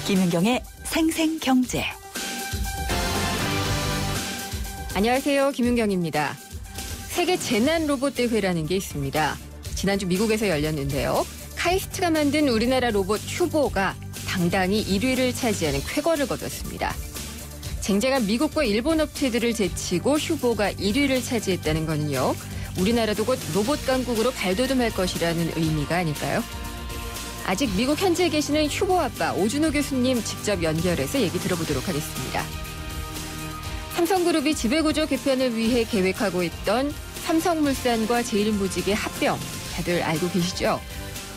김윤경의 생생경제. 안녕하세요. 김윤경입니다. 세계 재난 로봇 대회라는 게 있습니다. 지난주 미국에서 열렸는데요. 카이스트가 만든 우리나라 로봇 휴보가 당당히 1위를 차지하는 쾌거를 거뒀습니다. 쟁쟁한 미국과 일본 업체들을 제치고 휴보가 1위를 차지했다는 거는요. 우리나라도 곧 로봇 강국으로 발돋움할 것이라는 의미가 아닐까요? 아직 미국 현지에 계시는 휴보 아빠 오준호 교수님 직접 연결해서 얘기 들어보도록 하겠습니다. 삼성그룹이 지배구조 개편을 위해 계획하고 있던 삼성물산과 제일모직의 합병 다들 알고 계시죠?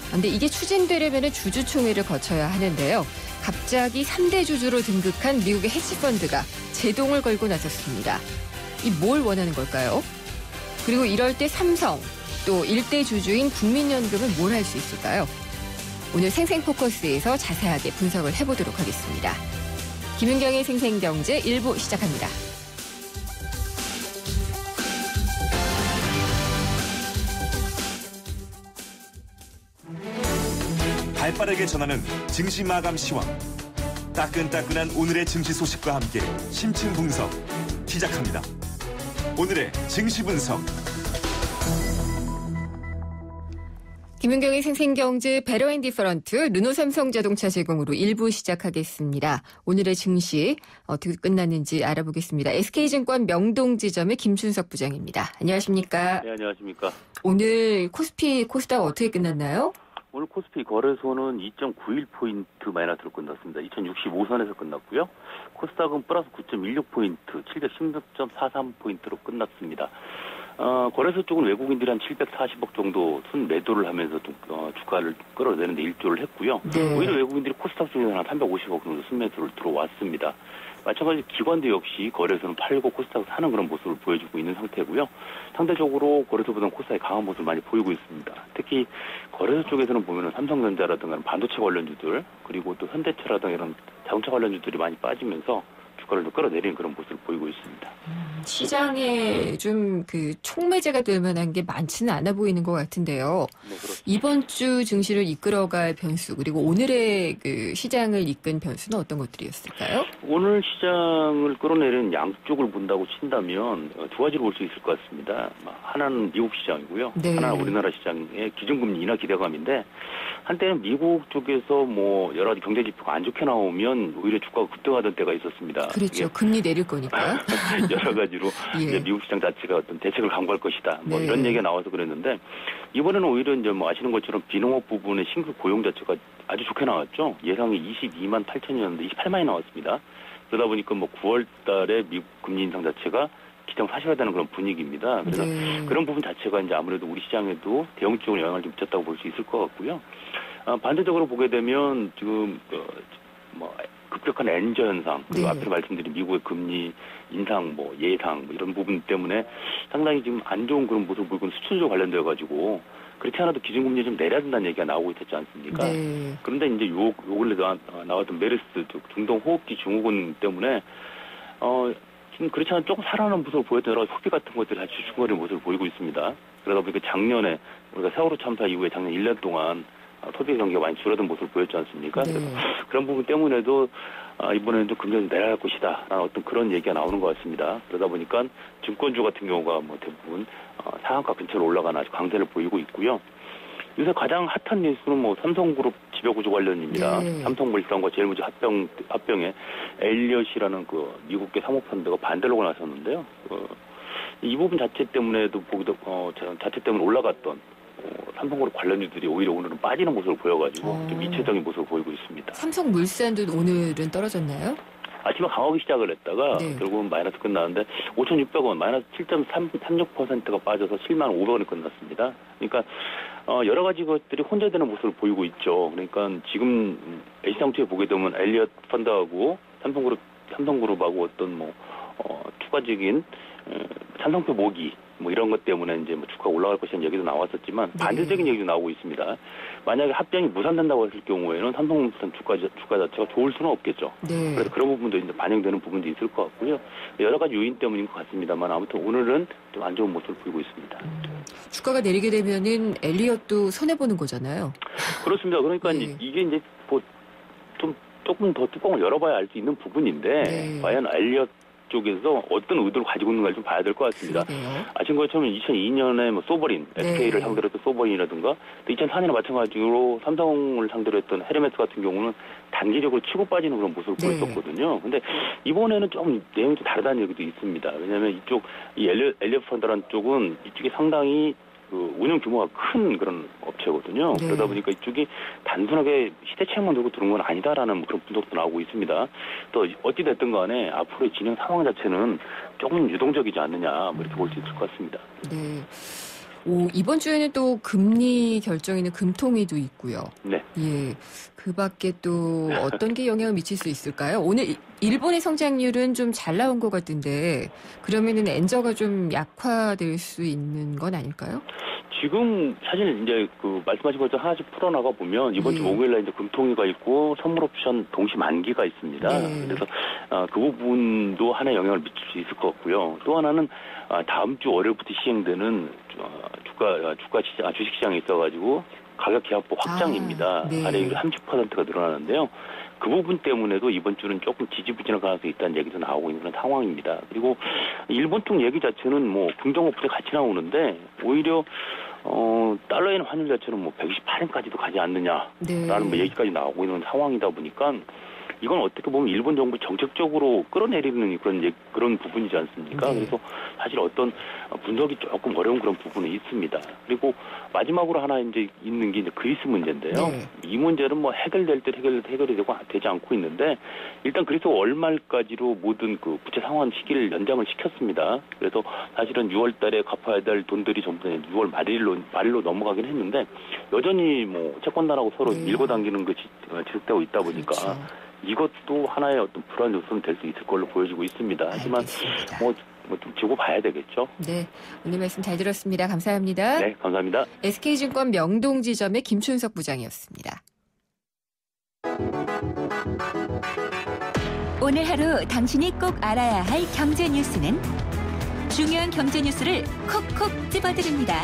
그런데 이게 추진되려면 주주총회를 거쳐야 하는데요. 갑자기 3대 주주로 등극한 미국의 헤지펀드가 제동을 걸고 나섰습니다. 이 뭘 원하는 걸까요? 그리고 이럴 때 삼성, 또 일대 주주인 국민연금은 뭘 할 수 있을까요? 오늘 생생포커스에서 자세하게 분석을 해보도록 하겠습니다. 김윤경의 생생경제 1부 시작합니다. 발빠르게 전하는 증시 마감 시황. 따끈따끈한 오늘의 증시 소식과 함께 심층 분석 시작합니다. 오늘의 증시 분석. 김윤경의 생생경제 베러앤디퍼런트 르노삼성자동차 제공으로 1부 시작하겠습니다. 오늘의 증시 어떻게 끝났는지 알아보겠습니다. SK증권 명동지점의 김춘석 부장입니다. 안녕하십니까? 네, 안녕하십니까? 오늘 코스피, 코스닥 어떻게 끝났나요? 오늘 코스피 거래소는 2.91포인트 마이너스로 끝났습니다. 2065선에서 끝났고요. 코스닥은 플러스 9.16포인트, 716.43포인트로 끝났습니다. 거래소 쪽은 외국인들이 한 740억 정도 순 매도를 하면서 주가를 끌어내는데 일조를 했고요. 네. 오히려 외국인들이 코스닥 쪽에서 한 350억 정도 순 매도를 들어왔습니다. 마찬가지로 기관도 역시 거래소는 팔고 코스닥을 사는 그런 모습을 보여주고 있는 상태고요. 상대적으로 거래소보다는 코스닥이 강한 모습을 많이 보이고 있습니다. 특히 거래소 쪽에서는 보면은 삼성전자라든가 반도체 관련주들 그리고 또 현대차라든가 이런 자동차 관련주들이 많이 빠지면서 주가를 좀 끌어내리는 그런 모습을 보이고 있습니다. 시장에 좀 그 촉매제가 될 만한 게 많지는 않아 보이는 것 같은데요. 네, 이번 주 증시를 이끌어갈 변수 그리고 오늘의 그 시장을 이끈 변수는 어떤 것들이었을까요? 오늘 시장을 끌어내리는 양쪽을 본다고 친다면 두 가지로 볼 수 있을 것 같습니다. 하나는 미국 시장이고요. 네. 하나는 우리나라 시장의 기준금리 인하 기대감인데 한때는 미국 쪽에서 뭐 여러 가지 경제 지표가 안 좋게 나오면 오히려 주가가 급등하던 때가 있었습니다. 그렇죠. 금리 내릴 거니까요. 여러 가지로 예. 이제 미국 시장 자체가 어떤 대책을 강구할 것이다. 뭐 네. 이런 얘기가 나와서 그랬는데 이번에는 오히려 이제 뭐 아시는 것처럼 비농업 부분의 신규 고용 자체가 아주 좋게 나왔죠. 예상이 22만 8천이었는데 28만이 나왔습니다. 그러다 보니까 뭐 9월 달에 미국 금리 인상 자체가 기정사실화되는 그런 분위기입니다. 그래서 네. 그런 부분 자체가 이제 아무래도 우리 시장에도 대형적으로 영향을 좀 미쳤다고 볼 수 있을 것 같고요. 반대적으로 보게 되면 지금 뭐 급격한 엔저 현상 그리고 네. 앞서 말씀드린 미국의 금리 인상 뭐 예상 뭐 이런 부분 때문에 상당히 지금 안 좋은 그런 모습을 보이고 수출조 관련되어 가지고 그렇지 않아도 기준금리 좀 내려야 된다는 얘기가 나오고 있었지 않습니까? 네. 그런데 이제 요 근래 나왔던 메르스 중동 호흡기 증후군 때문에 지금 그렇지 않아도 조금 살아나는 모습을 보였던 여러 소비 같은 것들이 다시 주춤거리는 모습을 보이고 있습니다. 그러다 보니까 작년에 우리가 세월호 참사 이후에 작년 1년 동안 소비 경기가 많이 줄어든 모습을 보였지 않습니까? 네. 그래서 그런 부분 때문에도 이번에는 좀 금리를 내려갈 것이다 라는 어떤 그런 얘기가 나오는 것 같습니다. 그러다 보니까 증권주 같은 경우가 뭐 대부분 상한가 근처로 올라가는 아주 강세를 보이고 있고요. 요새 가장 핫한 뉴스는 뭐 삼성그룹 지배구조 관련입니다. 네. 삼성물산과 제일모직 합병에 엘리엇이라는 그 미국계 사모펀드가 반대를 하고 나섰는데요. 이 부분 자체 때문에도 자체 때문에 올라갔던 삼성그룹 관련주들이 오히려 오늘은 빠지는 모습을 보여가지고 좀 이체적인 모습을 보이고 있습니다. 삼성물산도 오늘은 떨어졌나요? 아침에 강하게 시작을 했다가 네. 결국은 마이너스 끝나는데 5,600원 마이너스 7.36%가 빠져서 7만 500원에 끝났습니다. 그러니까 여러 가지 것들이 혼재되는 모습을 보이고 있죠. 그러니까 지금 H상투에 보게 되면 엘리엇 펀드하고 삼성그룹하고 어떤 뭐 추가적인 찬성표 모기 뭐 이런 것 때문에 이제 뭐 주가가 올라갈 것이라는 얘기도 나왔었지만 반대적인 얘기도 나오고 있습니다. 만약에 합병이 무산된다고 했을 경우에는 삼성물산 주가 자체가 좋을 수는 없겠죠. 네. 그래서 그런 부분도 이제 반영되는 부분도 있을 것 같고요. 여러 가지 요인 때문인 것 같습니다만 아무튼 오늘은 좀 안 좋은 모습을 보이고 있습니다. 주가가 내리게 되면은 엘리엇도 손해 보는 거잖아요. 그렇습니다. 그러니까 네. 이게 이제 뭐 좀 조금 더 뚜껑을 열어봐야 알 수 있는 부분인데 네. 과연 엘리엇 쪽에서 어떤 의도를 가지고 있는가를 좀 봐야 될 것 같습니다. 그러게요. 아시는 것처럼 2002년에 뭐 소버린, 네. SK를 상대로 했던 소버린이라든가 2004년에 마찬가지로 삼성을 상대로 했던 헤르메스 같은 경우는 단기적으로 치고 빠지는 그런 모습을 네. 보였었거든요. 근데 이번에는 좀 내용이 좀 다르다는 얘기도 있습니다. 왜냐하면 이쪽 이 엘리엇 펀드라는 쪽은 이쪽이 상당히 그 운영 규모가 큰 그런 업체거든요. 네. 그러다 보니까 이쪽이 단순하게 시대책만 들고 들어온 건 아니다라는 그런 분석도 나오고 있습니다. 또 어찌 됐든 간에 앞으로의 진행 상황 자체는 조금 유동적이지 않느냐 뭐 이렇게 볼 수 있을 것 같습니다. 네. 이번 주에는 또 금리 결정에는 금통위도 있고요. 네. 예. 그 밖에 또 어떤 게 영향을 미칠 수 있을까요? 오늘 일본의 성장률은 좀 잘 나온 것 같은데 그러면은 엔저가 좀 약화될 수 있는 건 아닐까요? 지금 사실 이제 그 말씀하신 것처럼 하나씩 풀어나가 보면 이번 주 목요일날 이제 금통위가 있고 선물 옵션 동시 만기가 있습니다. 네. 그래서 그 부분도 하나의 영향을 미칠 수 있을 것 같고요. 또 하나는 다음 주 월요일부터 시행되는 주식시장에 있어가지고 가격 기합부 확장입니다. 네. 발행률이 30%가 늘어나는데요. 그 부분 때문에도 이번 주는 조금 지지부진할 가능성이 있다는 얘기도 나오고 있는 그런 상황입니다. 그리고 일본 쪽 얘기 자체는 뭐 긍정업체 같이 나오는데 오히려 달러에는 환율 자체는 뭐 128엔까지도 가지 않느냐라는 네. 뭐 얘기까지 나오고 있는 상황이다 보니까 이건 어떻게 보면 일본 정부 정책적으로 끌어내리는 그런 부분이지 않습니까? 네. 그래서 사실 어떤 분석이 조금 어려운 그런 부분이 있습니다. 그리고 마지막으로 하나 이제 있는 게 이제 그리스 문제인데요. 네. 이 문제는 뭐 해결될 때 해결이 되지 않고 있는데 일단 그리스 월말까지로 모든 그 부채 상환 시기를 연장을 시켰습니다. 그래서 사실은 6월달에 갚아야 될 돈들이 전부 다 6월 말일로 넘어가긴 했는데 여전히 뭐 채권단하고 서로 네. 밀고 당기는 것이 지속되고 있다 보니까. 그렇죠. 이것도 하나의 어떤 불안 요소는 될 수 있을 걸로 보여지고 있습니다. 하지만 알겠습니다. 뭐 좀 지고 봐야 되겠죠. 네. 오늘 말씀 잘 들었습니다. 감사합니다. 네, 감사합니다. SK증권 명동지점의 김춘석 부장이었습니다. 오늘 하루 당신이 꼭 알아야 할 경제 뉴스는 중요한 경제 뉴스를 콕콕 집어드립니다.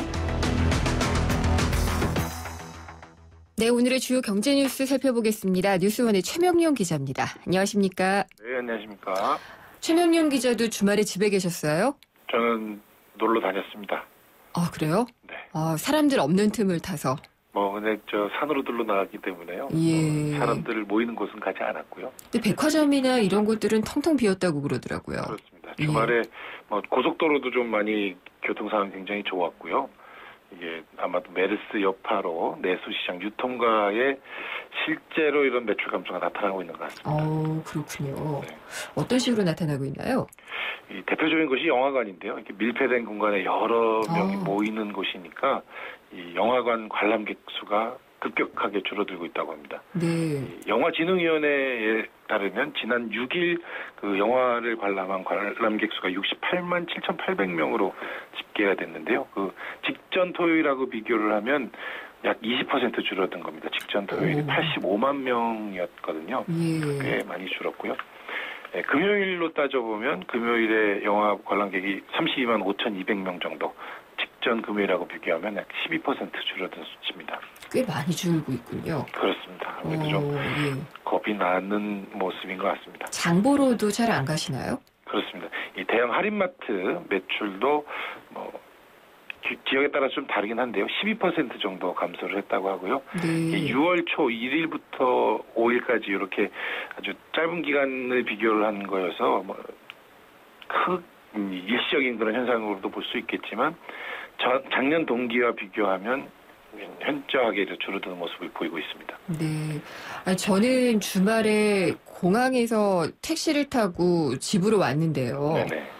네, 오늘의 주요 경제 뉴스 살펴보겠습니다. 뉴스원의 최명룡 기자입니다. 안녕하십니까? 네, 안녕하십니까. 최명룡 기자도 주말에 집에 계셨어요? 저는 놀러 다녔습니다. 아, 그래요? 네. 사람들 없는 틈을 타서. 근데 산으로 들러 나갔기 때문에요. 예. 사람들 모이는 곳은 가지 않았고요. 근데 백화점이나 이런 곳들은 텅텅 비었다고 그러더라고요. 그렇습니다. 주말에 고속도로도 좀 많이 교통 상황이 굉장히 좋았고요. 이게 아마도 메르스 여파로 내수시장 유통가에 실제로 이런 매출 감소가 나타나고 있는 것 같습니다. 그렇군요. 네. 어떤 식으로 나타나고 있나요? 이 대표적인 것이 영화관인데요. 이렇게 밀폐된 공간에 여러 명이 모이는 곳이니까 이 영화관 관람객 수가 급격하게 줄어들고 있다고 합니다. 네. 영화진흥위원회에 따르면 지난 6일 그 영화를 관람한 관람객 수가 68만 7,800명으로 집계가 됐는데요. 그 직전 토요일하고 비교를 하면 약 20% 줄어든 겁니다. 직전 토요일이 85만 명이었거든요. 예. 꽤 많이 줄었고요. 네, 금요일로 따져보면 금요일에 영화 관람객이 32만 5,200명 정도, 직전 금요일하고 비교하면 약 12% 줄어든 수치입니다. 꽤 많이 줄고 있군요. 그렇습니다. 아무래도 좀 겁이 나는 모습인 것 같습니다. 장보러도 잘 안 가시나요? 그렇습니다. 이 대형 할인마트 매출도 지역에 따라 좀 다르긴 한데요. 12% 정도 감소를 했다고 하고요. 네. 6월 초 1일부터 5일까지 이렇게 아주 짧은 기간을 비교를 한 거여서 일시적인 그런 현상으로도 볼 수 있겠지만 작년 동기와 비교하면 현저하게 줄어드는 모습을 보이고 있습니다. 네. 저는 주말에 공항에서 택시를 타고 집으로 왔는데요. 네네.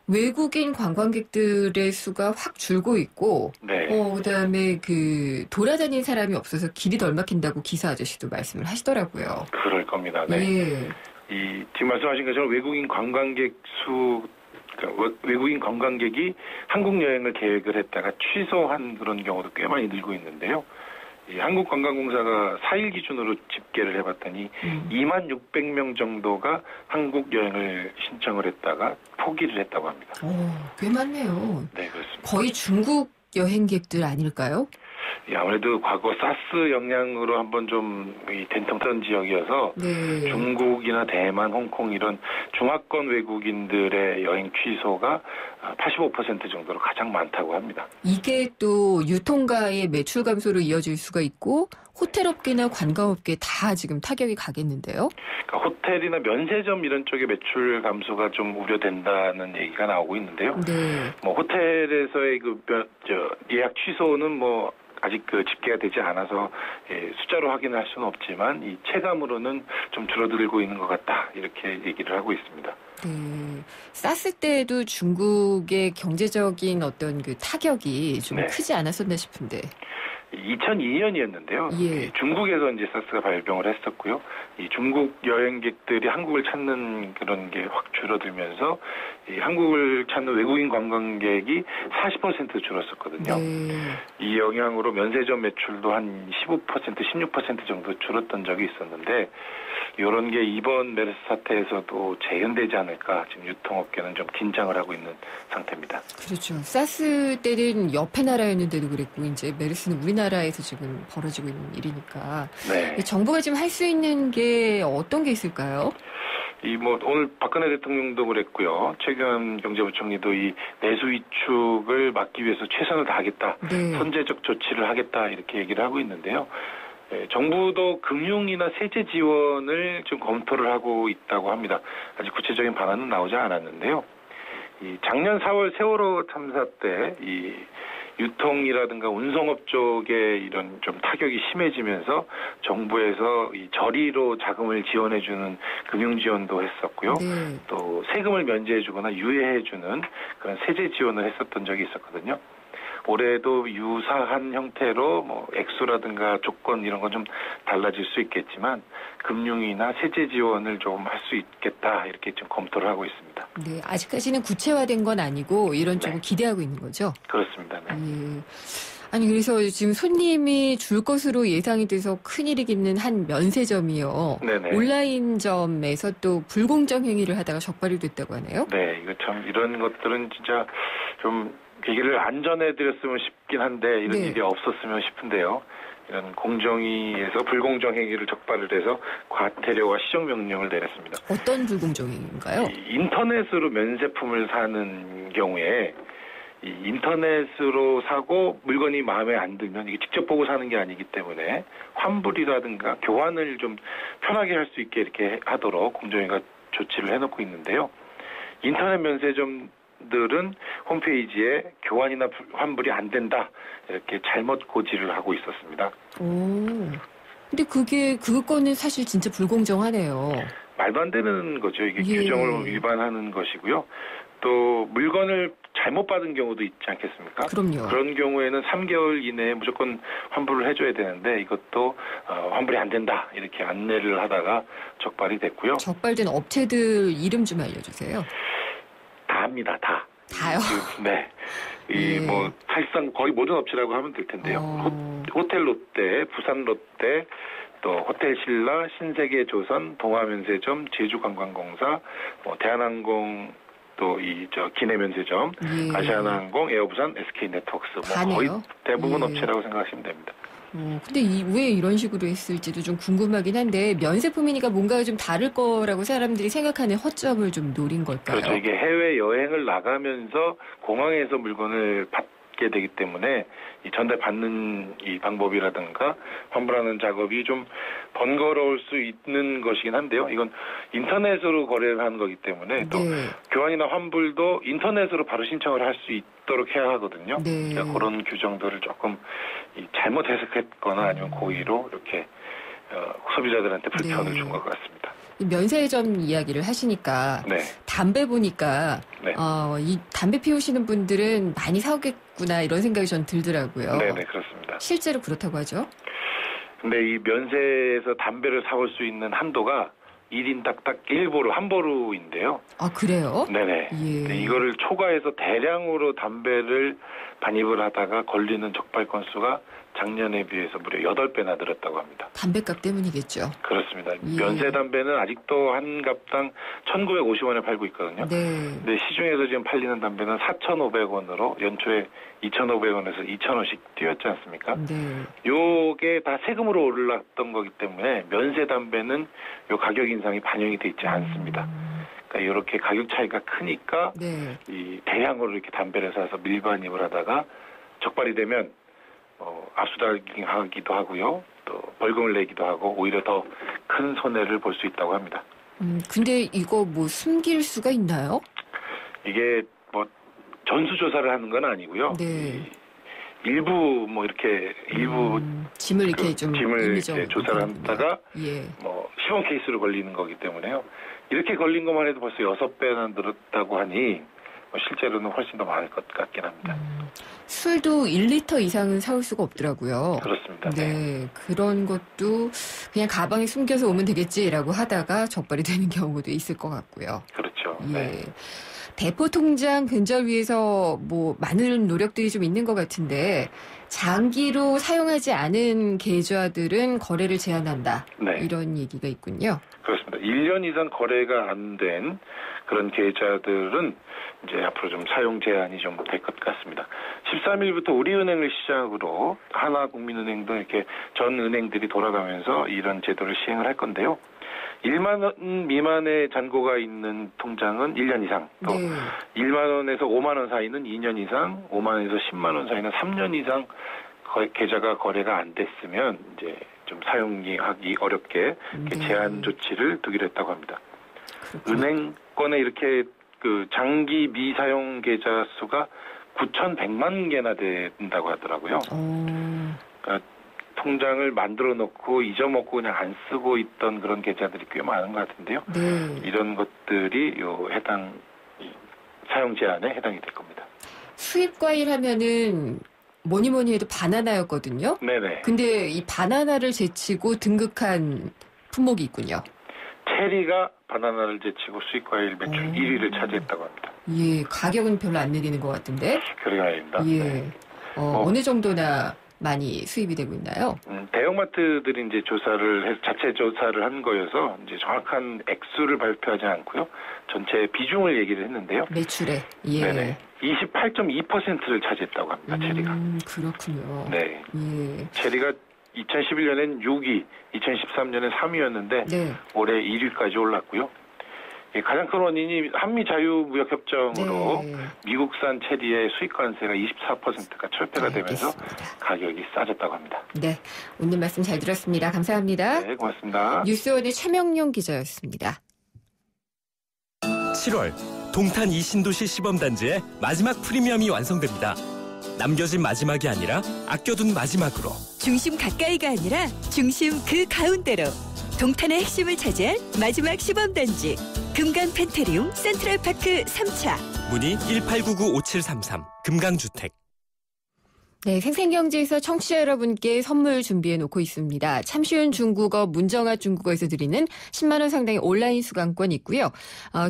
외국인 관광객들의 수가 확 줄고 있고, 네. 그다음에 돌아다니는 사람이 없어서 길이 덜 막힌다고 기사 아저씨도 말씀을 하시더라고요. 그럴 겁니다. 네. 예. 지금 말씀하신 것처럼 외국인 관광객이 한국 여행을 계획을 했다가 취소한 그런 경우도 꽤 많이 늘고 있는데요. 이 한국관광공사가 4일 기준으로 집계를 해봤더니 2만 600명 정도가 한국 여행을 신청을 했다가 포기를 했다고 합니다. 꽤 많네요. 네, 그렇습니다. 거의 중국 여행객들 아닐까요? 아무래도 과거 사스 영향으로 한번 좀 된통던 지역이어서 네. 중국이나 대만, 홍콩 이런 중화권 외국인들의 여행 취소가 85% 정도로 가장 많다고 합니다. 이게 또 유통가의 매출 감소로 이어질 수가 있고 호텔업계나 관광업계 다 지금 타격이 가겠는데요. 그러니까 호텔이나 면세점 이런 쪽의 매출 감소가 좀 우려된다는 얘기가 나오고 있는데요. 네. 뭐 호텔에서의 예약 취소는 뭐 아직 집계가 되지 않아서 숫자로 확인할 수는 없지만 이 체감으로는 좀 줄어들고 있는 것 같다 이렇게 얘기를 하고 있습니다. 네. 사스 때도 중국의 경제적인 어떤 그 타격이 좀 네. 크지 않았었나 싶은데. 2002년이었는데요. 예. 중국에서 이제 사스가 발병을 했었고요. 이 중국 여행객들이 한국을 찾는 그런 게 확 줄어들면서 이 한국을 찾는 외국인 관광객이 40% 줄었었거든요. 네. 이 영향으로 면세점 매출도 한 15%, 16% 정도 줄었던 적이 있었는데 이런 게 이번 메르스 사태에서도 재현되지 않을까 지금 유통업계는 좀 긴장을 하고 있는 상태입니다. 그렇죠. 사스 때는 옆에 나라였는데도 그랬고 이제 메르스는 우리나라에서 지금 벌어지고 있는 일이니까 네. 정부가 지금 할 수 있는 게 어떤 게 있을까요? 오늘 박근혜 대통령도 그랬고요. 최경환 경제부총리도 이 내수 위축을 막기 위해서 최선을 다하겠다. 네. 선제적 조치를 하겠다. 이렇게 얘기를 하고 있는데요. 정부도 금융이나 세제 지원을 좀 검토를 하고 있다고 합니다. 아직 구체적인 방안은 나오지 않았는데요. 작년 4월 세월호 참사 때 이 유통이라든가 운송업 쪽에 이런 좀 타격이 심해지면서 정부에서 이 저리로 자금을 지원해주는 금융 지원도 했었고요. 네. 또 세금을 면제해주거나 유예해주는 그런 세제 지원을 했었던 적이 있었거든요. 올해도 유사한 형태로 뭐 액수라든가 조건 이런 건 좀 달라질 수 있겠지만 금융이나 세제 지원을 좀 할 수 있겠다 이렇게 좀 검토를 하고 있습니다. 네, 아직까지는 구체화된 건 아니고 이런 쪽을 기대하고 있는 거죠. 그렇습니다. 네. 예. 아니 그래서 지금 손님이 줄 것으로 예상이 돼서 큰일이기는 한 면세점이요. 네네. 온라인점에서 또 불공정 행위를 하다가 적발이 됐다고 하네요. 네, 이거 참 이런 것들은 진짜 좀 얘기를 안 전해드렸으면 싶긴 한데 이런 네. 일이 없었으면 싶은데요. 이런 공정위에서 불공정 행위를 적발을 해서 과태료와 시정명령을 내렸습니다. 어떤 불공정 행위인가요? 인터넷으로 면세품을 사는 경우에 이 인터넷으로 사고 물건이 마음에 안 들면 이게 직접 보고 사는 게 아니기 때문에 환불이라든가 교환을 좀 편하게 할 수 있게 이렇게 하도록 공정위가 조치를 해놓고 있는데요. 인터넷 면세점들은 홈페이지에 교환이나 환불이 안 된다 이렇게 잘못 고지를 하고 있었습니다. 오. 근데 그거는 사실 진짜 불공정하네요. 말도 안 되는 거죠. 이게 예. 규정을 위반하는 것이고요. 또 물건을 잘못 받은 경우도 있지 않겠습니까? 그럼요. 그런 경우에는 3개월 이내에 무조건 환불을 해줘야 되는데 이것도 환불이 안 된다 이렇게 안내를 하다가 적발이 됐고요. 적발된 업체들 이름 좀 알려주세요. 다 합니다. 다. 다요? 네. 예. 사실상 거의 모든 업체라고 하면 될 텐데요. 호텔 롯데, 부산 롯데, 또 호텔 신라, 신세계조선, 동아면세점, 제주관광공사, 대한항공, 또 기내면세점, 예. 아시아나항공, 에어부산, SK네트워크스 다네요. 거의 대부분 예. 업체라고 생각하시면 됩니다. 근데 왜 이런 식으로 했을지도 좀 궁금하긴 한데 면세품이니까 뭔가 좀 다를 거라고 사람들이 생각하는 허점을 좀 노린 걸까요? 그렇죠. 이게 해외 여행을 나가면서 공항에서 물건을 받게 되기 때문에 이 전달받는 이 방법이라든가 환불하는 작업이 좀 번거로울 수 있는 것이긴 한데요. 이건 인터넷으로 거래를 하는 거기 때문에 또 네. 교환이나 환불도 인터넷으로 바로 신청을 할 수 있도록 해야 하거든요. 네. 그러니까 그런 규정들을 조금 잘못 해석했거나 아니면 고의로 이렇게 소비자들한테 불편을 네. 준 것 같습니다. 이 면세점 이야기를 하시니까 네. 담배 보니까 네. 이 담배 피우시는 분들은 많이 사오겠구나 이런 생각이 전 들더라고요. 네, 그렇습니다. 실제로 그렇다고 하죠? 근데 이 면세에서 담배를 사올 수 있는 한도가 1인 딱딱 1보루, 한 보루인데요. 아, 그래요? 네네. 예. 근데 이거를 초과해서 대량으로 담배를 반입을 하다가 걸리는 적발 건수가 작년에 비해서 무려 8배나 늘었다고 합니다. 담배값 때문이겠죠. 그렇습니다. 예. 면세 담배는 아직도 한 갑당 1,950원에 팔고 있거든요. 네. 근데 시중에서 지금 팔리는 담배는 4,500원으로 연초에 2,500원에서 2,000원씩 뛰었지 않습니까? 네. 요게 다 세금으로 올랐던 거기 때문에 면세 담배는 요 가격 인상이 반영이 돼 있지 않습니다. 그러니까 이렇게 가격 차이가 크니까 네. 이 대량으로 이렇게 담배를 사서 밀반입을 하다가 적발이 되면 압수당하기도 하고요. 또 벌금을 내기도 하고 오히려 더 큰 손해를 볼 수 있다고 합니다. 근데 이거 뭐 숨길 수가 있나요? 이게 뭐 전수조사를 하는 건 아니고요. 네. 일부 뭐 이렇게 일부 짐을 이렇게 좀 짐을 이제 조사를 하다가 예. 뭐 시범 케이스로 걸리는 거기 때문에요. 이렇게 걸린 것만 해도 벌써 6배나 늘었다고 하니 실제로는 훨씬 더 많을 것 같긴 합니다. 술도 1리터 이상은 사올 수가 없더라고요. 그렇습니다. 네, 그런 것도 그냥 가방에 숨겨서 오면 되겠지라고 하다가 적발이 되는 경우도 있을 것 같고요. 그렇죠. 예. 네. 대포 통장 근절 위해서 뭐 많은 노력들이 좀 있는 것 같은데 장기로 사용하지 않은 계좌들은 거래를 제한한다. 네. 이런 얘기가 있군요. 그렇습니다. 1년 이상 거래가 안 된 그런 계좌들은 이제 앞으로 좀 사용 제한이 좀 될 것 같습니다. 13일부터 우리은행을 시작으로 하나국민은행도 이렇게 전 은행들이 돌아가면서 이런 제도를 시행을 할 건데요. 1만 원 미만의 잔고가 있는 통장은 1년 이상, 또 네. 1만 원에서 5만 원 사이는 2년 이상, 5만 원에서 10만 원 사이는 3년 이상 계좌가 거래가 안 됐으면 이제 좀 사용하기 어렵게 이렇게 네. 제한 조치를 두기로 했다고 합니다. 그렇군요. 은행권에 이렇게 그 장기 미사용 계좌 수가 9,100만 개나 된다고 하더라고요. 그러니까 통장을 만들어 놓고 잊어먹고 그냥 안 쓰고 있던 그런 계좌들이 꽤 많은 것 같은데요. 네. 이런 것들이 요 해당 사용 제한에 해당이 될 겁니다. 수입 과일 하면은 뭐니 해도 바나나였거든요. 네네. 근데 이 바나나를 제치고 등극한 품목이 있군요. 체리가 바나나를 제치고 수입과일 매출 1위를 차지했다고 합니다. 예, 가격은 별로 안 내리는 것 같은데. 그러게 말입니다. 예. 네. 어느 정도나 많이 수입이 되고 있나요? 대형마트들이 이제 조사를 해서 자체 조사를 한 거여서 이제 정확한 액수를 발표하지 않고요. 전체 비중을 얘기를 했는데요. 매출에. 예. 네네. 28.2%를 차지했다고 합니다. 체리가. 그렇군요. 네. 예. 체리가 2011년엔 6위, 2013년엔 3위였는데 네. 올해 1위까지 올랐고요. 가장 큰 원인이 한미 자유무역협정으로 네. 미국산 체리의 수입 관세가 24%가 철폐가 되면서 알겠습니다. 가격이 싸졌다고 합니다. 네. 오늘 말씀 잘 들었습니다. 감사합니다. 네, 고맙습니다. 뉴스원의 최명용 기자였습니다. 7월 동탄 이신도시 시범단지의 마지막 프리미엄이 완성됩니다. 남겨진 마지막이 아니라 아껴둔 마지막으로. 중심 가까이가 아니라 중심 그 가운데로 동탄의 핵심을 차지할 마지막 시범단지 금강 펜테리움 센트럴파크 3차. 문의 1899-5733 금강주택. 네, 생생경제에서 청취자 여러분께 선물 준비해 놓고 있습니다. 참 쉬운 중국어 문정아 중국어에서 드리는 10만 원 상당의 온라인 수강권 있고요.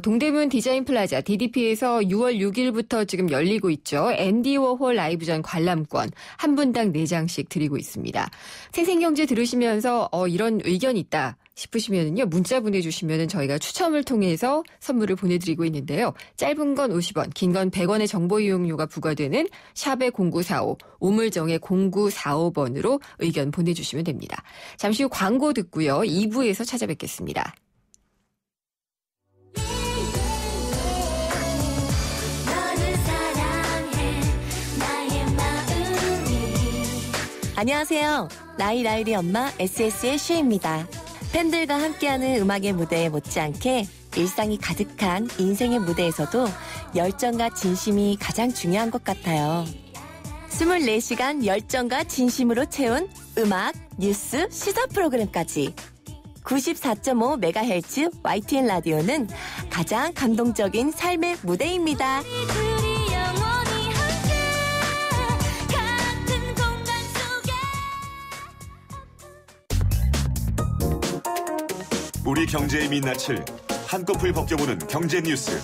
동대문 디자인 플라자 DDP에서 6월 6일부터 지금 열리고 있죠. 앤디 워홀 라이브전 관람권 한 분당 4장씩 드리고 있습니다. 생생경제 들으시면서 이런 의견 있다 싶으시면요. 문자 보내주시면 저희가 추첨을 통해서 선물을 보내드리고 있는데요. 짧은 건 50원, 긴 건 100원의 정보 이용료가 부과되는 샵의 0945, 우물정의 0945번으로 의견 보내주시면 됩니다. 잠시 후 광고 듣고요. 2부에서 찾아뵙겠습니다. 안녕하세요. 라일의 엄마 SS의 슈입니다. 팬들과 함께하는 음악의 무대에 못지않게 일상이 가득한 인생의 무대에서도 열정과 진심이 가장 중요한 것 같아요. 24시간 열정과 진심으로 채운 음악, 뉴스, 시사 프로그램까지 94.5MHz YTN 라디오는 가장 감동적인 삶의 무대입니다. 우리 경제의 민낯을 한꺼풀 벗겨보는 경제 뉴스.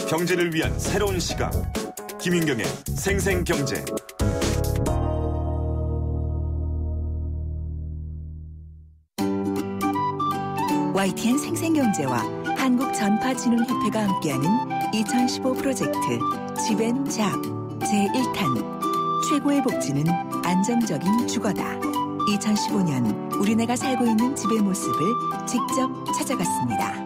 경제를 위한 새로운 시각. 김윤경의 생생경제. YTN 생생경제와 한국전파진흥협회가 함께하는 2015 프로젝트 집앤잡 제1탄 최고의 복지는 안정적인 주거다. 2015년 우리네가 살고 있는 집의 모습을 직접 찾아갔습니다.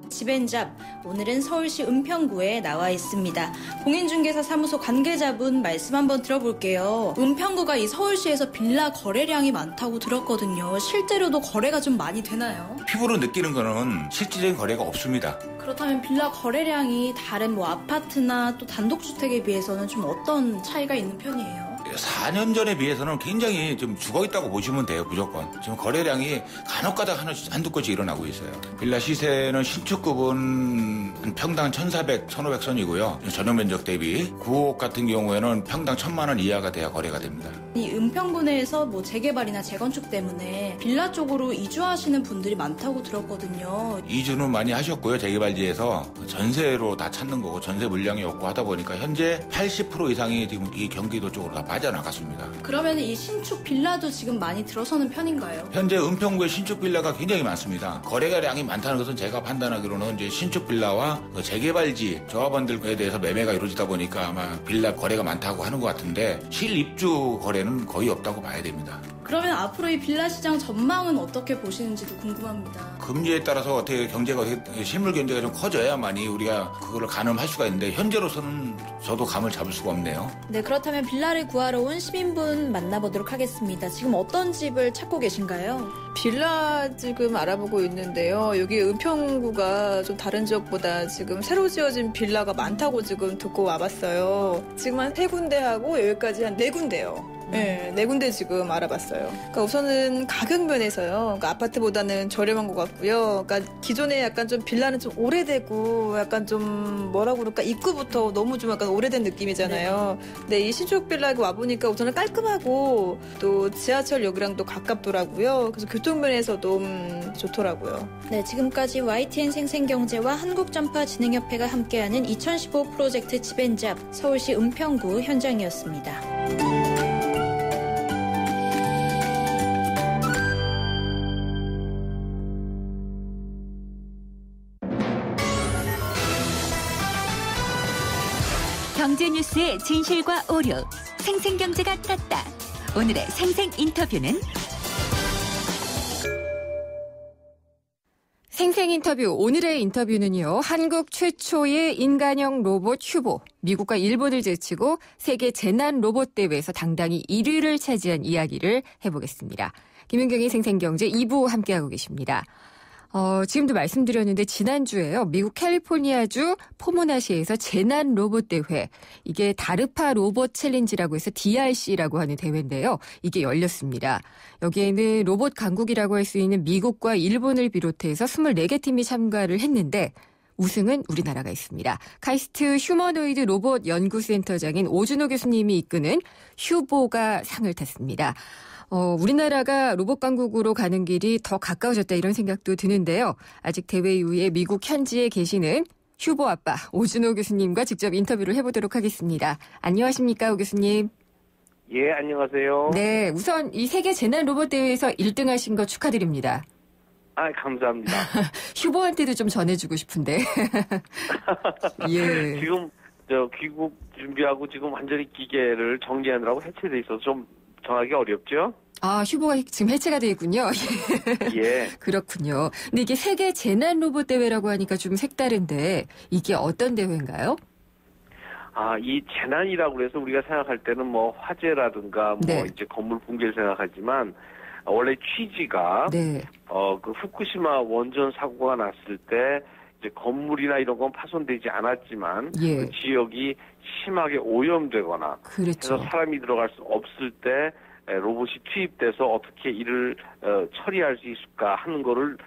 집앤잡, 오늘은 서울시 은평구에 나와 있습니다. 공인중개사 사무소 관계자분 말씀 한번 들어볼게요. 은평구가 이 서울시에서 빌라 거래량이 많다고 들었거든요. 실제로도 거래가 좀 많이 되나요? 피부로 느끼는 거는 실질적인 거래가 없습니다. 그렇다면 빌라 거래량이 다른 아파트나 또 단독주택에 비해서는 좀 어떤 차이가 있는 편이에요? 4년 전에 비해서는 굉장히 좀 죽어있다고 보시면 돼요, 무조건. 지금 거래량이 간혹가다 한두 건씩 일어나고 있어요. 빌라 시세는 신축급은 한 평당 1,400, 1,500선이고요. 전용 면적 대비 9억 같은 경우에는 평당 1,000만 원 이하가 돼야 거래가 됩니다. 이 은평구 내에서 재개발이나 재건축 때문에 빌라 쪽으로 이주하시는 분들이 많다고 들었거든요. 이주는 많이 하셨고요. 재개발지에서 전세로 다 찾는 거고 전세 물량이 없고 하다 보니까 현재 80% 이상이 지금 이 경기도 쪽으로 다 빠져나갔습니다. 그러면 이 신축 빌라도 지금 많이 들어서는 편인가요? 현재 은평구에 신축 빌라가 굉장히 많습니다. 거래량이 많다는 것은 제가 판단하기로는 이제 신축 빌라와 재개발지 조합원들에 대해서 매매가 이루어지다 보니까 아마 빌라 거래가 많다고 하는 것 같은데 실입주 거래는 거의 없다고 봐야 됩니다. 그러면 앞으로 이 빌라 시장 전망은 어떻게 보시는지도 궁금합니다. 금리에 따라서 어떻게 경제가 실물 경제가 좀 커져야만이 우리가 그걸 가늠할 수가 있는데 현재로서는 저도 감을 잡을 수가 없네요. 네, 그렇다면 빌라를 구하러 온 시민분 만나보도록 하겠습니다. 지금 어떤 집을 찾고 계신가요? 빌라 지금 알아보고 있는데요. 여기 은평구가 좀 다른 지역보다 지금 새로 지어진 빌라가 많다고 지금 듣고 와봤어요. 지금 한 3군데 하고 여기까지 한 4군데요. 네, 4군데 지금 알아봤어요. 그러니까 우선은 가격 면에서요. 그러니까 아파트보다는 저렴한 것 같고요. 그러니까 기존에 약간 좀 빌라는 좀 오래되고 약간 좀 뭐라고 그럴까 입구부터 너무 좀 약간 오래된 느낌이잖아요. 근데 이 신축 빌라 와보니까 우선은 깔끔하고 또 지하철역이랑 또 가깝더라고요. 그래서 교통면에서도 좋더라고요. 네, 지금까지 YTN 생생경제와 한국전파진흥협회가 함께하는 2015 프로젝트 집앤잡 서울시 은평구 현장이었습니다. 경제 뉴스의 진실과 오류, 생생경제가 땄다. 오늘의 생생 인터뷰는 생생 인터뷰, 오늘의 인터뷰는요. 한국 최초의 인간형 로봇 휴보, 미국과 일본을 제치고 세계 재난 로봇 대회에서 당당히 1위를 차지한 이야기를 해보겠습니다. 김윤경의 생생경제 2부 함께하고 계십니다. 지금도 말씀드렸는데 지난주에요. 미국 캘리포니아주 포모나시에서 재난 로봇 대회, 이게 다르파 로봇 챌린지라고 해서 DRC라고 하는 대회인데요. 이게 열렸습니다. 여기에는 로봇 강국이라고 할 수 있는 미국과 일본을 비롯해서 24개 팀이 참가를 했는데 우승은 우리나라가 있습니다. 카이스트 휴머노이드 로봇 연구센터장인 오준호 교수님이 이끄는 휴보가 상을 탔습니다. 우리나라가 로봇 강국으로 가는 길이 더 가까워졌다 이런 생각도 드는데요. 아직 대회 이후에 미국 현지에 계시는 휴보 아빠 오준호 교수님과 직접 인터뷰를 해보도록 하겠습니다. 안녕하십니까, 오 교수님. 예, 안녕하세요. 네, 우선 이 세계 재난 로봇 대회에서 1등 하신 거 축하드립니다. 아, 감사합니다. 휴보한테도 좀 전해주고 싶은데. 예. 지금 귀국 준비하고 지금 완전히 기계를 정리하느라고 해체돼 있어서 좀 정하기 어렵죠? 아, 휴보가 지금 해체가 되어 있군요. 예. 그렇군요. 근데 이게 세계 재난 로봇 대회라고 하니까 좀 색다른데 이게 어떤 대회인가요? 아, 이 재난이라고 해서 우리가 생각할 때는 뭐 화재라든가 뭐 이제 건물 붕괴를 생각하지만 원래 취지가 그 후쿠시마 원전 사고가 났을 때 이제 건물이나 이런 건 파손되지 않았지만 그 지역이 심하게 오염되거나 그래서 사람이 들어갈 수 없을 때 로봇이 투입돼서 어떻게 이를 처리할 수 있을까 하는 거를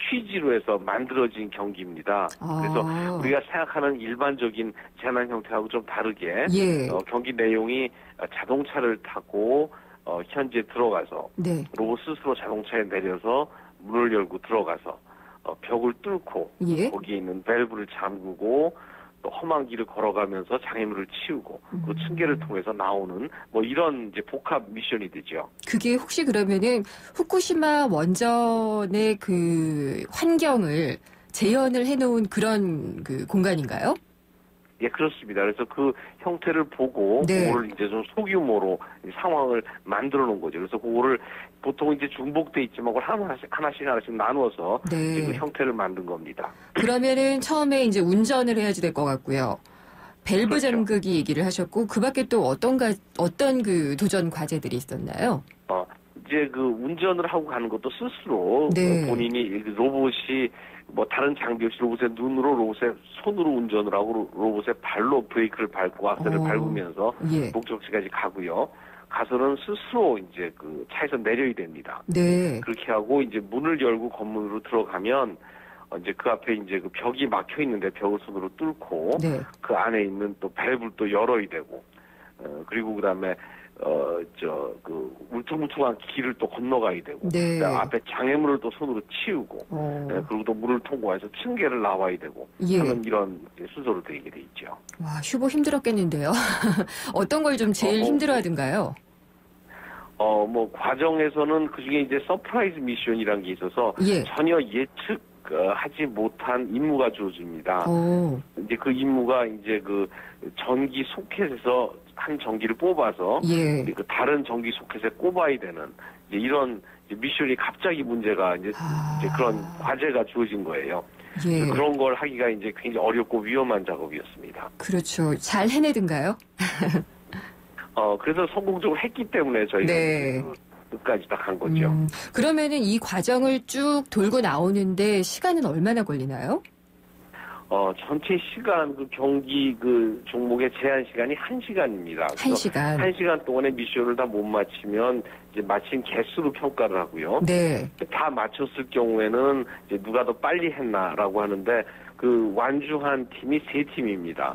취지로 해서 만들어진 경기입니다. 그래서 우리가 생각하는 일반적인 재난 형태하고 좀 다르게 경기 내용이 자동차를 타고 현지에 들어가서 로봇 스스로 자동차에 내려서 문을 열고 들어가서 벽을 뚫고 거기에 있는 밸브를 잠그고 또 험한 길을 걸어가면서 장애물을 치우고 그 층계를 통해서 나오는 뭐 이런 이제 복합 미션이 되죠. 그게 혹시 그러면은 후쿠시마 원전의 그 환경을 재현을 해놓은 그런 그 공간인가요? 예, 그렇습니다. 그래서 그 형태를 보고 그거를 이제 좀 소규모로 상황을 만들어 놓은 거죠. 그래서 그거를 보통 이제 중복돼 있지만 그걸 하나씩 나누어서 그 형태를 만든 겁니다. 그러면은 처음에 이제 운전을 해야지 될 것 같고요. 밸브 잠그기 얘기를 하셨고 그 밖에 또 어떤 그 도전 과제들이 있었나요? 이제 그 운전을 하고 가는 것도 스스로 본인이 로봇이 뭐 다른 장비 없이 로봇의 눈으로 로봇의 손으로 운전을 하고 로봇의 발로 브레이크를 밟고 악셀을 밟으면서 목적지까지 가고요. 가서는 스스로 이제 그 차에서 내려야 됩니다. 그렇게 하고 이제 문을 열고 건물로 들어가면 이제 그 앞에 이제 그 벽이 막혀 있는데 벽을 손으로 뚫고 그 안에 있는 또 밸브를 또 열어야 되고 그리고 그다음에 그 울퉁불퉁한 길을 또 건너가야 되고 앞에 장애물을 또 손으로 치우고 그리고 또 물을 통과해서 층계를 나와야 되고 하는 이런 순서로 되게 돼 있죠. 와, 휴보 힘들었겠는데요. 어떤 걸 좀 제일 힘들어하던가요? 뭐 과정에서는 그중에 이제 서프라이즈 미션이라는 게 있어서 전혀 하지 못한 임무가 주어집니다. 이제 그 임무가 이제 그 전기 소켓에서 한 전기를 뽑아서 그 다른 전기 소켓에 꼽아야 되는 이제 이런 이제 미션이 갑자기 문제가 이제 그런 과제가 주어진 거예요. 그런 걸 하기가 이제 굉장히 어렵고 위험한 작업이었습니다. 그렇죠. 잘 해내든가요? 그래서 성공적으로 했기 때문에 저희가 끝까지 딱 한 거죠. 그러면은 이 과정을 쭉 돌고 나오는데 시간은 얼마나 걸리나요? 전체 시간, 그 경기 그 종목의 제한 시간이 1시간입니다. 1시간. 1시간 동안의 미션을 다 못 마치면 이제 마친 개수로 평가를 하고요. 다 마쳤을 경우에는 이제 누가 더 빨리 했나라고 하는데 그 완주한 팀이 3팀입니다.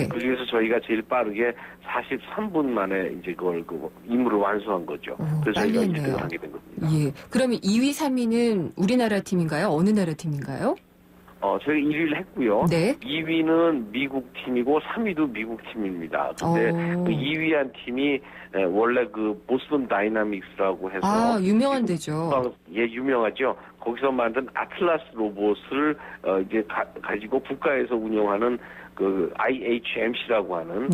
그 중에서 저희가 제일 빠르게 43분 만에 이제 그걸 그 임무를 완수한 거죠. 그래서 저희가 1등을 하게 된 겁니다. 그러면 2위, 3위는 우리나라 팀인가요? 어느 나라 팀인가요? 저희 1위를 했고요. 2위는 미국 팀이고 3위도 미국 팀입니다. 근데 그 2위한 팀이 원래 그 보스턴 다이나믹스라고 해서 유명한 데죠. 유명하죠. 거기서 만든 아틀라스 로봇을 이제 가지고 국가에서 운영하는 그 IHMC라고 하는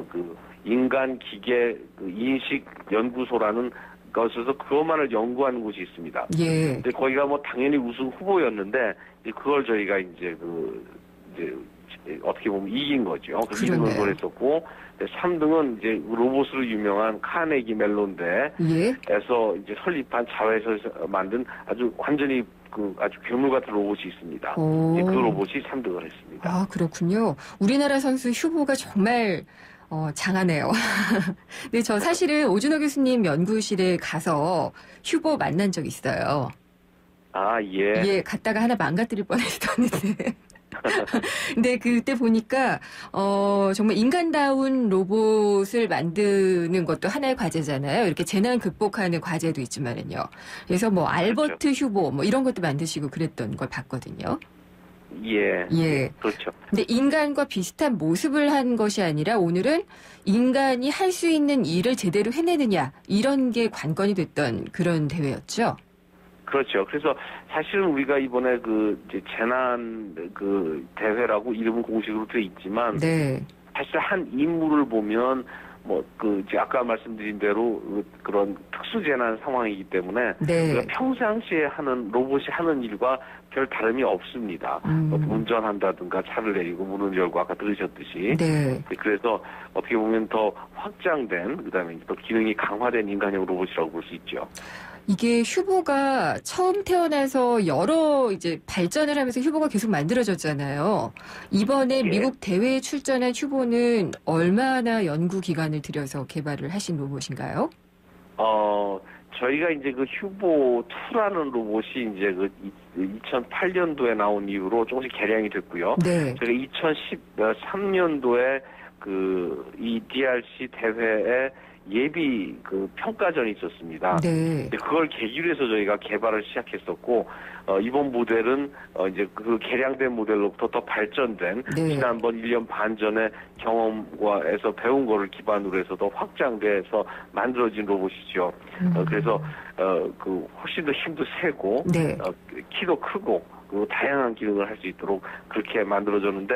그 인간 기계 그 인식 연구소라는 것에서 그것만을 연구하는 곳이 있습니다. 근데 거기가 뭐 당연히 우승 후보였는데 그걸 저희가 이제 이제 어떻게 보면 이긴 거죠. 그 2등을 했었고 3등은 이제 로봇으로 유명한 카네기 멜론대에서 이제 설립한 자회사에서 만든 아주 완전히 아주 괴물 같은 로봇이 있습니다. 그 로봇이 3등을 했습니다. 그렇군요. 우리나라 선수 휴보가 정말 장하네요. 근데 저 사실은 오준호 교수님 연구실에 가서 휴보 만난 적 있어요. 갔다가 하나 망가뜨릴 뻔했었는데. 근데 그때 보니까 정말 인간다운 로봇을 만드는 것도 하나의 과제잖아요. 이렇게 재난 극복하는 과제도 있지만은요. 그래서 뭐 알버트 휴보 뭐 이런 것도 만드시고 그랬던 걸 봤거든요. 그렇죠. 근데 인간과 비슷한 모습을 한 것이 아니라 오늘은 인간이 할 수 있는 일을 제대로 해내느냐 이런 게 관건이 됐던 그런 대회였죠. 그렇죠. 그래서 사실은 우리가 이번에 그 이제 재난 그 대회라고 이름은 공식으로 돼 있지만 사실 한 임무를 보면 뭐 그 이제 아까 말씀드린 대로 그런 특수 재난 상황이기 때문에 우리가 평상시에 하는 로봇이 하는 일과 별 다름이 없습니다. 운전한다든가 차를 내리고 문을 열고 아까 들으셨듯이 그래서 어떻게 보면 더 확장된 그다음에 또 기능이 강화된 인간형 로봇이라고 볼 수 있죠. 이게 휴보가 처음 태어나서 여러 이제 발전을 하면서 휴보가 계속 만들어졌잖아요. 이번에 미국 대회에 출전한 휴보는 얼마나 연구 기간을 들여서 개발을 하신 로봇인가요? 저희가 이제 그 휴보2라는 로봇이 이제 그 2008년도에 나온 이후로 조금씩 개량이 됐고요. 저희가 2013년도에 이 DRC 대회에 예비 그 평가전이 있었습니다. 네. 그걸 계기로 해서 저희가 개발을 시작했었고, 이번 모델은 이제 그 개량된 모델로부터 더 발전된 지난번 1년 반 전에 경험과에서 배운 거를 기반으로 해서 더 확장돼서 만들어진 로봇이죠. 그래서 그 훨씬 더 힘도 세고 키도 크고 그리고 다양한 기능을 할 수 있도록 그렇게 만들어졌는데,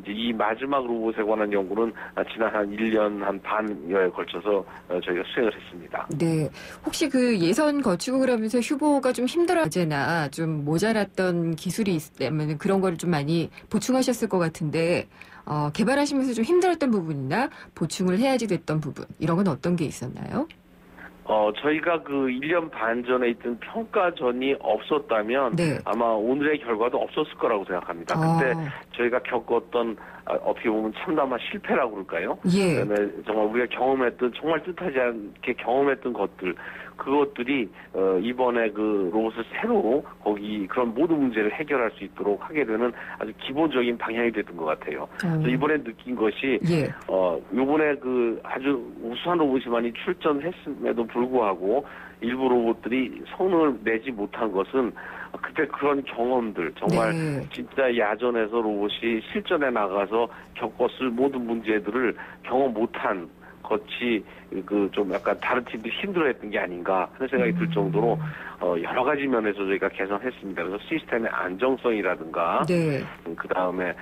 이제 이 마지막 로봇에 관한 연구는 지난 한 1년 한 반여에 걸쳐서 저희가 수행을 했습니다. 네. 혹시 그 예선 거치고 그러면서 휴보가 좀 힘들어하거나 좀 모자랐던 기술이 있다면 그런 거를 좀 많이 보충하셨을 것 같은데, 개발하시면서 좀 힘들었던 부분이나 보충을 해야지 됐던 부분, 이런 건 어떤 게 있었나요? 저희가 그 1년 반 전에 있던 평가전이 없었다면 아마 오늘의 결과도 없었을 거라고 생각합니다. 근데 저희가 겪었던 어떻게 보면 참담한 실패라고 그럴까요? 그다음에 정말 우리가 경험했던 정말 뜻하지 않게 경험했던 것들, 그것들이 이번에 그 로봇을 새로 거기 그런 모든 문제를 해결할 수 있도록 하게 되는 아주 기본적인 방향이 됐던 것 같아요. 그래서 이번에 느낀 것이 이번에 그 아주 우수한 로봇이 많이 출전했음에도 불구하고 일부 로봇들이 성능을 내지 못한 것은 그때 그런 경험들, 정말 진짜 야전에서 로봇이 실전에 나가서 겪었을 모든 문제들을 경험 못한 것이 그 좀 약간 다른 팀들이 힘들어했던 게 아닌가 하는 생각이 들 정도로 여러 가지 면에서 저희가 개선했습니다. 그래서 시스템의 안정성이라든가, 그 다음에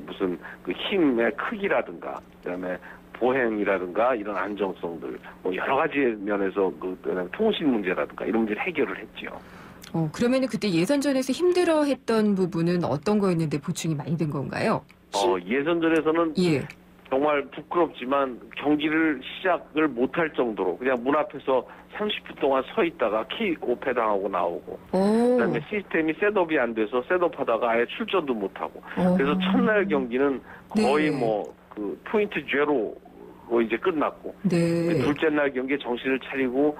무슨 그 힘의 크기라든가, 그 다음에 보행이라든가 이런 안정성들, 뭐 여러 가지 면에서 그 통신 문제라든가 이런 문제를 해결을 했죠. 그러면은 그때 예선전에서 힘들어했던 부분은 어떤 거였는데 보충이 많이 된 건가요? 예선전에서는 정말 부끄럽지만 경기를 시작을 못할 정도로 그냥 문 앞에서 30분 동안 서 있다가 키 오패당하고 나오고, 그다음에 시스템이 셋업이 안 돼서 셋업하다가 아예 출전도 못하고, 그래서 첫날 경기는 거의 뭐 그 포인트 제로로 이제 끝났고, 둘째 날 경기에 정신을 차리고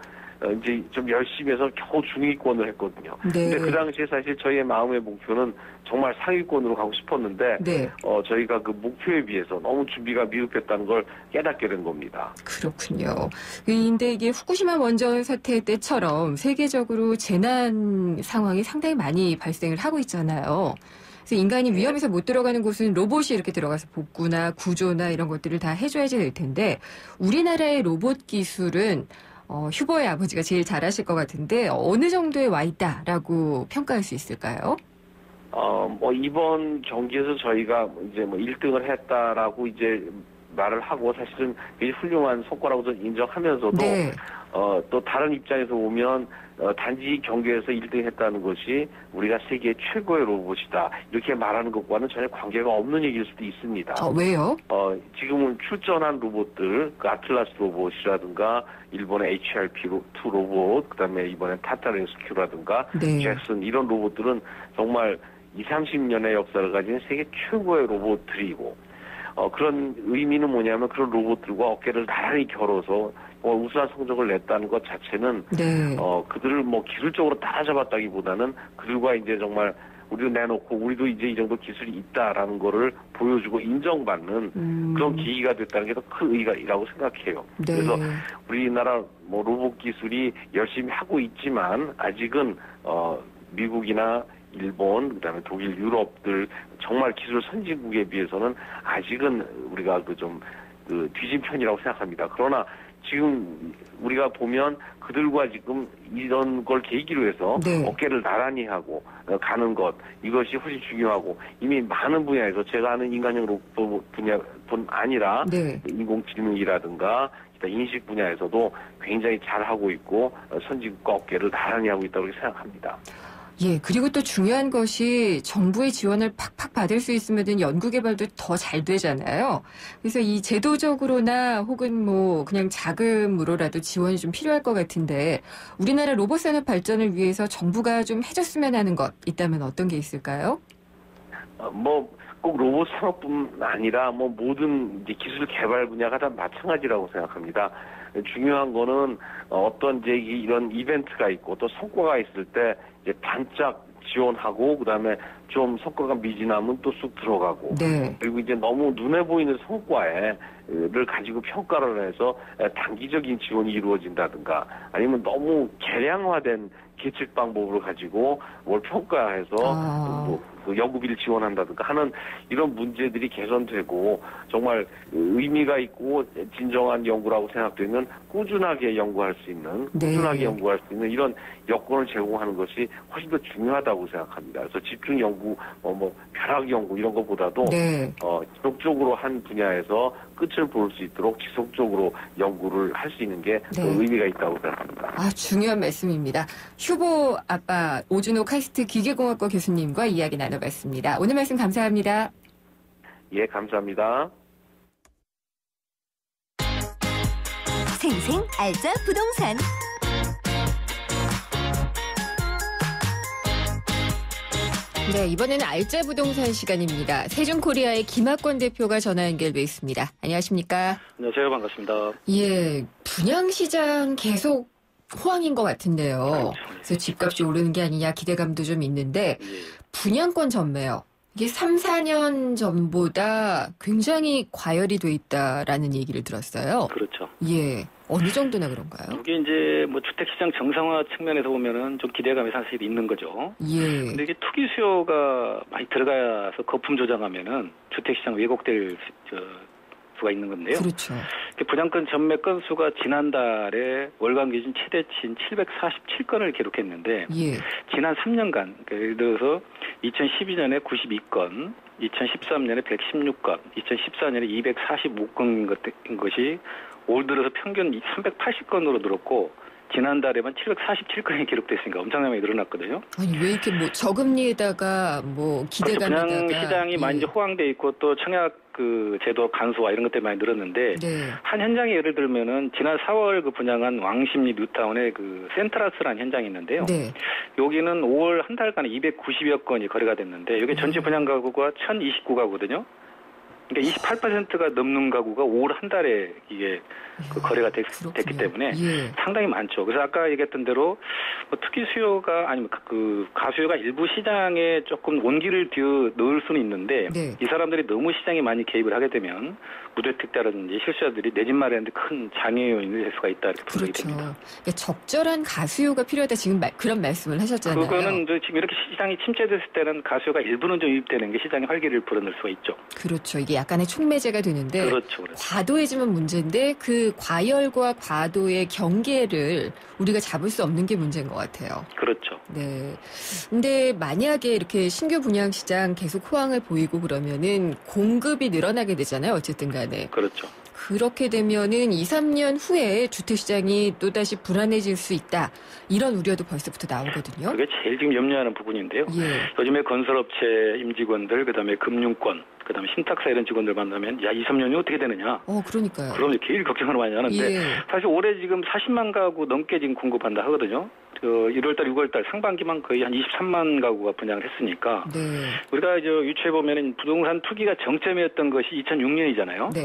이제 좀 열심히 해서 겨우 중위권을 했거든요. 근데 그 당시에 사실 저희의 마음의 목표는 정말 상위권으로 가고 싶었는데 저희가 그 목표에 비해서 너무 준비가 미흡했다는 걸 깨닫게 된 겁니다. 그렇군요. 근데 이게 후쿠시마 원전 사태 때처럼 세계적으로 재난 상황이 상당히 많이 발생을 하고 있잖아요. 그래서 인간이 위험에서 못 들어가는 곳은 로봇이 이렇게 들어가서 복구나 구조나 이런 것들을 다 해줘야지 될 텐데, 우리나라의 로봇 기술은 휴보의 아버지가 제일 잘하실 것 같은데 어느 정도에 와 있다라고 평가할 수 있을까요? 뭐 이번 경기에서 저희가 이제 뭐 1등을 했다라고 이제 말을 하고, 사실은 굉장히 훌륭한 성과라고 저는 인정하면서도 또 다른 입장에서 보면 단지 경기에서 1등 했다는 것이 우리가 세계 최고의 로봇이다 이렇게 말하는 것과는 전혀 관계가 없는 얘기일 수도 있습니다. 왜요? 지금은 출전한 로봇들, 그 아틀라스 로봇이라든가 일본의 HRP2 로봇, 그다음에 이번엔 타타레스큐라든가 잭슨, 이런 로봇들은 정말 20-30년의 역사를 가진 세계 최고의 로봇들이고, 그런 의미는 뭐냐면 그런 로봇들과 어깨를 나란히 겨뤄서 우수한 성적을 냈다는 것 자체는 그들을 뭐 기술적으로 따라잡았다기보다는 그들과 이제 정말 우리도 내놓고 우리도 이제 이 정도 기술이 있다라는 거를 보여주고 인정받는 그런 계기가 됐다는 게 더 큰 의의라고 생각해요. 그래서 우리나라 뭐 로봇 기술이 열심히 하고 있지만 아직은 미국이나 일본, 그다음에 독일, 유럽들 정말 기술 선진국에 비해서는 아직은 우리가 그 뒤진 편이라고 생각합니다. 그러나 지금 우리가 보면 그들과 지금 이런 걸 계기로 해서 어깨를 나란히 하고 가는 것, 이것이 훨씬 중요하고, 이미 많은 분야에서 제가 아는 인간형 로봇 분야뿐 아니라 인공지능이라든가 인식 분야에서도 굉장히 잘하고 있고 선진국과 어깨를 나란히 하고 있다고 생각합니다. 그리고 또 중요한 것이 정부의 지원을 팍팍 받을 수 있으면 연구개발도 더 잘 되잖아요. 그래서 이 제도적으로나 혹은 뭐 그냥 자금으로라도 지원이 좀 필요할 것 같은데, 우리나라 로봇 산업 발전을 위해서 정부가 좀 해줬으면 하는 것 있다면 어떤 게 있을까요? 꼭 로봇 산업뿐 아니라 뭐 모든 이제 기술 개발 분야가 다 마찬가지라고 생각합니다. 중요한 거는 어떤 이제 이런 이벤트가 있고 또 성과가 있을 때 이제 반짝 지원하고 그다음에 좀 성과가 미진하면 또 쑥 들어가고 네. 그리고 이제 너무 눈에 보이는 성과를 가지고 평가를 해서 단기적인 지원이 이루어진다든가 아니면 너무 개량화된 계측 방법을 가지고 뭘 평가해서 그 연구비를 지원한다든가 하는 이런 문제들이 개선되고 정말 의미가 있고 진정한 연구라고 생각되면 꾸준하게 연구할 수 있는 꾸준하게 연구할 수 있는 이런 여건을 제공하는 것이 훨씬 더 중요하다고 생각합니다. 그래서 집중 연구, 벼락 연구 이런 것보다도 지속적으로 한 분야에서 끝을 볼 수 있도록 지속적으로 연구를 할 수 있는 게 의미가 있다고 생각합니다. 중요한 말씀입니다. 휴보 아빠 오준호 카이스트 기계공학과 교수님과 이야기 나눠봤습니다. 오늘 말씀 감사합니다. 예, 감사합니다. 생생 알짜 부동산. 네, 이번에는 알짜 부동산 시간입니다. 세준코리아의 김학권 대표가 전화 연결돼 있습니다. 안녕하십니까? 안녕하세요. 반갑습니다. 예, 분양시장 계속 호황인 것 같은데요. 그래서 집값이 오르는 게 아니냐 기대감도 좀 있는데 분양권 전매요. 이게 3, 4년 전보다 굉장히 과열이 돼 있다라는 얘기를 들었어요. 그렇죠. 예. 어느 정도나 그런가요? 이게 이제 주택시장 정상화 측면에서 보면은 좀 기대감이 사실 있는 거죠. 예. 근데 이게 투기 수요가 많이 들어가서 거품 조장하면은 주택시장 왜곡될 수가 있는 건데요. 그렇죠. 분양권 전매 건수가 지난달에 월간 기준 최대치인 747건을 기록했는데 지난 3년간 예를 들어서 2012년에 92건, 2013년에 116건, 2014년에 245건인 것이 올 들어서 평균 380건으로 늘었고 지난달에만 747건이 기록됐으니까 엄청나게 늘어났거든요. 아니 왜 이렇게 저금리에다가 기대감에다가 분양시장이 많이 이제 호황돼 있고 또 청약 제도 간소화 이런 것 때문에 많이 늘었는데 한 현장에 예를 들면은 지난 4월 분양한 왕십리 뉴타운의 센트라스라는 현장이 있는데요. 여기는 5월 한 달간에 290여 건이 거래가 됐는데 여기 전체 분양 가구가 1029가구거든요. 그러니까 28%가 넘는 가구가 5월 한 달에 이게 거래가 됐기 때문에 상당히 많죠. 그래서 아까 얘기했던 대로 투기 수요가 아니면 가수요가 일부 시장에 조금 온기를 넣을 수는 있는데 이 사람들이 너무 시장에 많이 개입을 하게 되면 무주택자라든지 실수요자들이 내 집 마련하는데 큰 장애 요인이 될 수가 있다 이렇게 분석이 됩니다. 그러니까 적절한 가수요가 필요하다 지금 그런 말씀을 하셨잖아요. 그거는 지금 이렇게 시장이 침체됐을 때는 가수요가 일부는 좀 유입되는 게 시장의 활기를 불어넣을 수가 있죠. 그렇죠. 이게 약간의 촉매제가 되는데 그렇죠. 과도해지면 문제인데 그 과열과 과도의 경계를 우리가 잡을 수 없는 게 문제인 것 같아요. 그렇죠. 네. 근데 만약에 이렇게 신규 분양 시장 계속 호황을 보이고 그러면은 공급이 늘어나게 되잖아요. 어쨌든 간에. 그렇죠. 그렇게 되면은 2, 3년 후에 주택시장이 또다시 불안해질 수 있다. 이런 우려도 벌써부터 나오거든요. 그게 제일 지금 염려하는 부분인데요. 요즘에 건설업체 임직원들, 그다음에 금융권, 그다음에 신탁사 이런 직원들 만나면 2, 3년이 어떻게 되느냐. 그러니까요. 그럼 제일 걱정을 많이 하는데 사실 올해 지금 40만 가구 넘게 지금 공급한다 하거든요. 1월달, 6월달 상반기만 거의 한 23만 가구가 분양을 했으니까 우리가 유추해 보면은 부동산 투기가 정점이었던 것이 2006년이잖아요.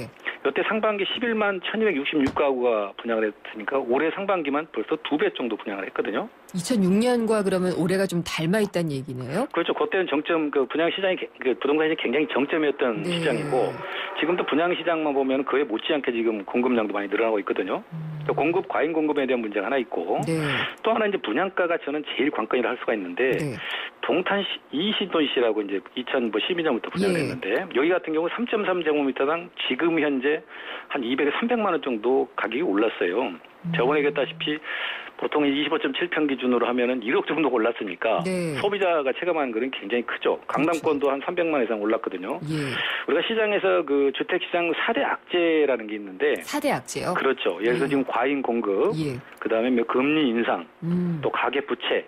이때 상반기 11만 1,266가구가 분양을 했으니까 올해 상반기만 벌써 2배 정도 분양을 했거든요. 2006년과 그러면 올해가 좀 닮아 있다는 얘기네요. 그렇죠. 그때는 정점 분양 시장이 부동산이 굉장히 정점이었던 시장이고 지금도 분양 시장만 보면 그에 못지않게 지금 공급량도 많이 늘어나고 있거든요. 공급 과잉 공급에 대한 문제가 하나 있고 또 하나 이제 분양가가 저는 제일 관건이라 할 수가 있는데 동탄 이신도시라고 이제 2012년부터 분양을 했는데 여기 같은 경우 3.3제곱미터당 지금 현재 한 200에서 300만 원 정도 가격이 올랐어요. 저번에 얘기했다시피 보통 25.7평 기준으로 하면은 1억 정도 올랐으니까 소비자가 체감하는 것은 굉장히 크죠. 강남권도 한 300만 이상 올랐거든요. 우리가 시장에서 주택시장 4대 악재라는 게 있는데 4대 악재요? 그렇죠. 예를 들어서 지금 과잉 공급, 그다음에 금리 인상, 또 가계 부채,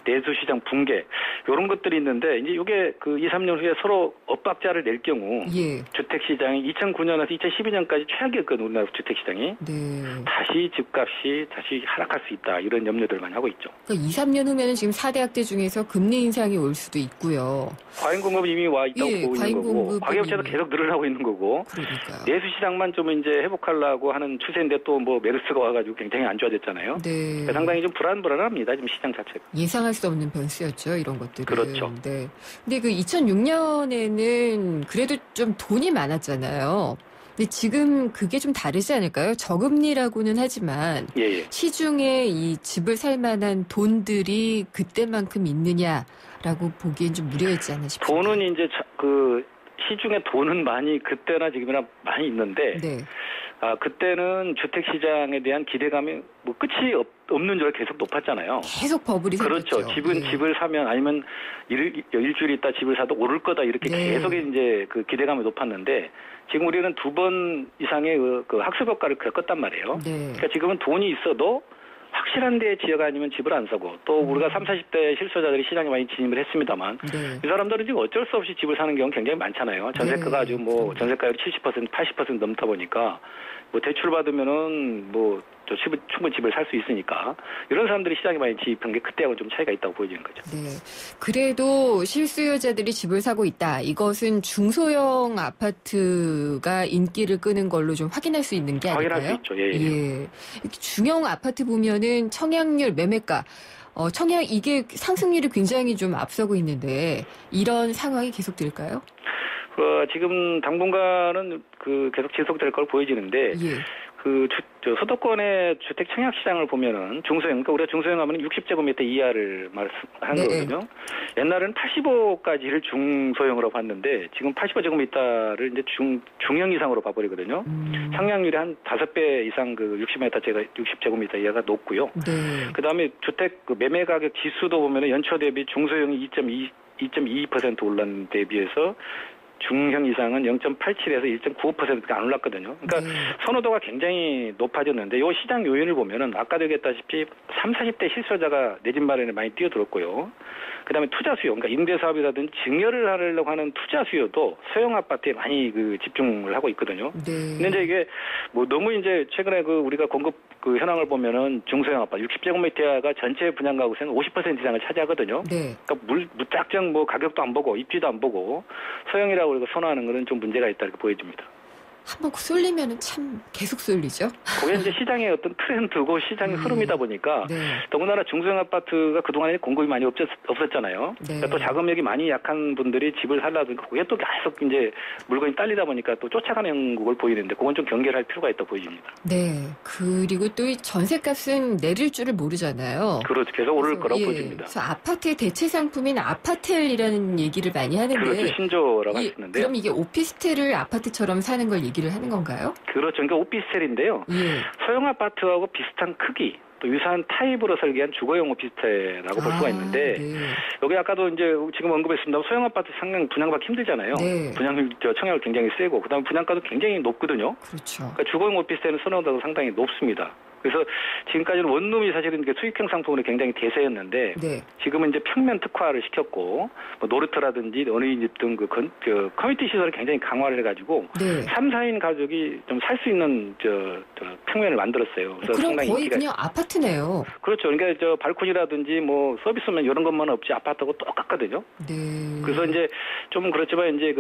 내수시장 붕괴 이런 것들이 있는데 이제 이게 2, 3년 후에 서로 엇박자를 낼 경우 주택시장이 2009년에서 2012년까지 최악이었거든요. 우리나라 주택시장이 다시 집값이 다시 하락할 수 있다. 있다. 이런 염려들을 많이 하고 있죠. 그러니까 2, 3년 후면은 지금 4대 학대 중에서 금리 인상이 올 수도 있고요. 과잉 공급 이미 와 있다고 보고 있는 거고 과기업체도 계속 늘어나고 있는 거고 그러니까요. 내수 시장만 좀 이제 회복하려고 하는 추세인데 또 뭐 메르스가 와가지고 굉장히 안 좋아졌잖아요. 네. 그러니까 상당히 좀 불안합니다. 지금 시장 자체가. 예상할 수 없는 변수였죠. 이런 것들은. 그렇죠. 네. 근데 그 2006년에는 그래도 좀 돈이 많았잖아요. 근데 지금 그게 좀 다르지 않을까요? 저금리라고는 하지만 시중에 이 집을 살 만한 돈들이 그때만큼 있느냐라고 보기엔 좀 무리였지 않나 싶어요. 돈은 이제 그 시중에 돈은 많이 그때나 지금이나 많이 있는데 그때는 주택 시장에 대한 기대감이 뭐 끝이 없는 줄 계속 높았잖아요. 계속 버블이 그렇죠. 생겼죠. 집을 사면 아니면 일주일 있다 집을 사도 오를 거다 이렇게 계속 이제 그 기대감이 높았는데 지금 우리는 2번 이상의 그 학습 효과를 겪었단 말이에요. 그러니까 지금은 돈이 있어도 확실한 데 지역 아니면 집을 안 사고 또 우리가 30, 40대 실소자들이 시장에 많이 진입을 했습니다만 이 사람들은 지금 어쩔 수 없이 집을 사는 경우 굉장히 많잖아요. 전세가가 아주 뭐 전세가율이 70%, 80% 넘다 보니까 뭐 대출 받으면은 뭐 충분히 집을 살 수 있으니까 이런 사람들이 시장에 많이 진입한 게 그때하고 좀 차이가 있다고 보여지는 거죠. 네. 그래도 실수요자들이 집을 사고 있다. 이것은 중소형 아파트가 인기를 끄는 걸로 좀 확인할 수 있는 게 아닐까요? 확인할 수 있죠. 예. 중형 아파트 보면은 청약률, 매매가 청약 이게 상승률이 굉장히 좀 앞서고 있는데 이런 상황이 계속될까요? 지금 당분간은 계속 지속될 걸 보여지는데 수도권의 주택 청약 시장을 보면은 중소형, 그러니까 우리가 중소형 하면 60제곱미터 이하를 말하는 거거든요. 옛날에는 85까지를 중소형으로 봤는데 지금 85제곱미터를 이제 중형 이상으로 봐버리거든요. 청약률이 한 5배 이상 60제곱미터 이하가 높고요. 그다음에 주택 매매 가격 지수도 보면은 연초 대비 중소형이 2.22% 올랐는 데 비해서 중형 이상은 0.87에서 1.95%가 안 올랐거든요. 그러니까 선호도가 굉장히 높아졌는데 이 시장 요인을 보면은 아까도 얘기했다시피 30, 40대 실소자가 내 집 마련에 많이 뛰어들었고요. 그다음에 투자 수요, 그러니까 임대사업이라든지 증여를 하려고 하는 투자 수요도 소형 아파트에 많이 집중을 하고 있거든요. 근데 이제 이게 뭐 너무 이제 최근에 우리가 공급 현황을 보면은 중소형 아파트 60제곱미터가 전체 분양 가구수는 50% 이상을 차지하거든요. 그러니까 무작정 뭐 가격도 안 보고 입지도 안 보고 소형이라고 우리가 선호하는 거는 좀 문제가 있다 이렇게 보여집니다. 한번 쏠리면은 참 계속 쏠리죠. 그게 이제 시장의 어떤 트렌드고 시장의 흐름이다 보니까 더군다나 중소형 아파트가 그동안에 공급이 많이 없었잖아요. 그러니까 또 자금력이 많이 약한 분들이 집을 살라도 그게 또 계속 이제 물건이 딸리다 보니까 또 쫓아가는 걸 보이는데 그건 좀 경계를 할 필요가 있다고 보여집니다. 네. 그리고 또 이 전세값은 내릴 줄을 모르잖아요. 그렇죠. 계속 오를 거라고 보여집니다. 그래서 아파트의 대체 상품인 아파텔이라는 얘기를 많이 하는데 그렇죠. 신조라고 하시는데요. 그럼 이게 오피스텔을 아파트처럼 사는 걸 얘기를 하는 건가요? 그렇죠. 그러니까 오피스텔인데요. 소형 아파트하고 비슷한 크기, 또 유사한 타입으로 설계한 주거용 오피스텔이라고 볼 수가 있는데 여기 아까도 이제 지금 언급했습니다. 소형 아파트 상당히 분양받기 힘들잖아요. 분양률 청약률 굉장히 세고 그다음 분양가도 굉장히 높거든요. 그렇죠. 그러니까 주거용 오피스텔은 선호도가 상당히 높습니다. 그래서 지금까지는 원룸이 사실은 수익형 상품으로 굉장히 대세였는데 지금은 이제 평면 특화를 시켰고 뭐 노르트라든지 어린이집 등 커뮤니티 시설을 굉장히 강화를 해가지고 3, 4인 가족이 좀 살 수 있는 평면을 만들었어요. 그래서 그럼 상당히 거의 그냥 아파트네요. 그렇죠. 그러니까 발코니라든지 뭐 서비스면 이런 것만 없지 아파트하고 똑같거든요. 그래서 이제 좀 그렇지만 이제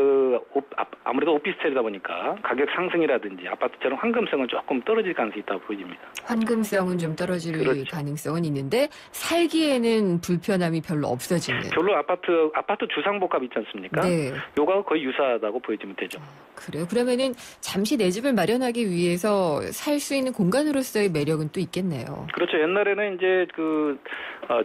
아무래도 오피스텔이다 보니까 가격 상승이라든지 아파트처럼 환금성은 조금 떨어질 가능성이 있다고 보여집니다. 환금성은 좀 떨어질 가능성은 있는데 살기에는 불편함이 별로 없어지는. 별로 아파트 주상복합 있지 않습니까? 요거하고 거의 유사하다고 보여지면 되죠. 그래요. 그러면은 잠시 내 집을 마련하기 위해서 살 수 있는 공간으로서의 매력은 또 있겠네요. 그렇죠. 옛날에는 이제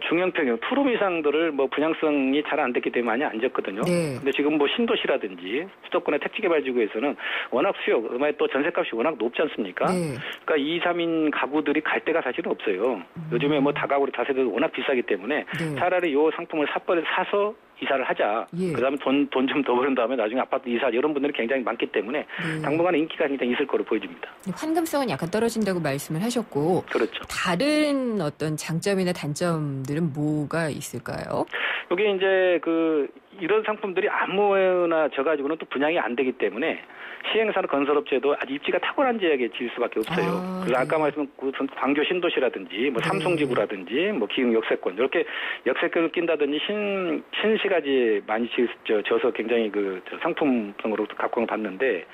중형평형 투룸 이상들을 뭐 분양성이 잘 안 됐기 때문에 많이 안 졌거든요. 근데 지금 뭐 신도시라든지 수도권의 택지개발지구에서는 워낙 수요, 그다음에 또 전세값이 워낙 높지 않습니까? 그러니까 2, 3인 가구들이 갈 데가 사실은 없어요. 요즘에 뭐 다가구리 다세대도 워낙 비싸기 때문에 차라리 이 상품을 사서 이사를 하자. 그다음에 돈 좀 더 버는 다음에 나중에 아파트 이사 이런 분들이 굉장히 많기 때문에 당분간 인기가 굉장히 있을 거로 보여집니다. 환금성은 약간 떨어진다고 말씀을 하셨고 그렇죠. 다른 어떤 장점이나 단점들은 뭐가 있을까요? 이게 이제 이런 상품들이 아무나 져가지고는 또 분양이 안 되기 때문에 시행사나 건설업체도 아주 입지가 탁월한 지역에 지을 수밖에 없어요. 그래서 아까 말씀드린 광교 신도시라든지 뭐 삼성지구라든지 뭐 기흥 역세권 이렇게 역세권을 낀다든지 신시가지 많이 져서 굉장히 그 상품성으로 각광을 받는데